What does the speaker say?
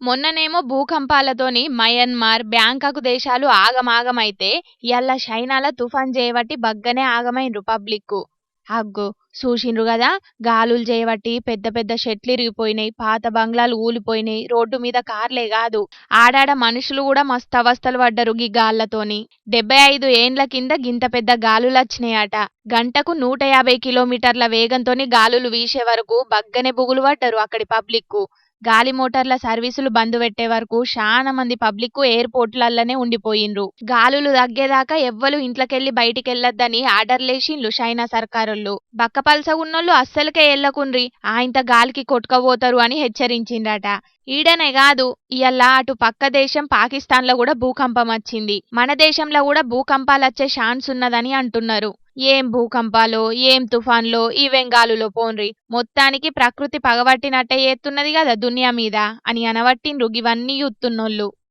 మొన్ననేమో భూకంపాలతోని Myanmar, Bangkok దేశాలు ఆగమాగమైతే ఇయ్యాల చైనాల తుఫాన్ చేయబట్టి బగ్గనే ఆగమైండ్రు పబ్లిక్కు. అగ్గో చూసిండ్రు గదా, గాలులు చేయబట్టి పెద్ద పెద్ద చెట్లిరిగిపోయినాయి, పాత బంగ్లాలు కూలిపోయినాయి, రోడ్డు మీద కార్లే కాదు ఆడాడ మనుషులు కూడా మస్తు అవస్థలు పడ్డరు గీ గాళ్లతోని. 75 ఏండ్ల కింద గింత పెద్ద గాలులచ్చినాయట. గంటకు 150 కిలోమీటర్ల వేగంతోని గాలులు వీసే వరకు బగ్గనే బుగులు పడ్డరు అక్కడి పబ్లిక్కు. గాలి మోటార్ల సర్వీసులు బంద్ పెట్టే వరకు చాలా మంది పబ్లిక్ ఎయిర్పోర్ట్లల్లనే ఉండిపోయిండ్రు. గాలులు తగ్గేదాకా ఎవ్వరు ఇంట్లోకెళ్లి బయటికెళ్లొద్దని ఆర్డర్లేసిండ్లు చైనా సర్కారోళ్ళు. బక్కపల్సగున్నోళ్ళు అస్సలకే ఎల్లకుండ్రి, ఆయింత గాలికి కొట్టుకపోతారు అని హెచ్చరించిండ్రట. ఈడనే కాదు, ఇయ్యాల అటు పక్క దేశం పాకిస్తాన్లో కూడా భూకంపం వచ్చింది. మన దేశంలో కూడా భూకంపాలొచ్చే ఛాన్స్ ఉన్నదని అంటున్నారు. ఏం భూకంపాలో ఏం తుఫాన్లో ఇవేం గాలులో పోన్రి, మొత్తానికి ప్రకృతి పగబట్టినట్టే చేస్తున్నది కదా దునియా మీద అని అనవట్టిండ్రు గివన్నీ చూస్తున్నోళ్ళు.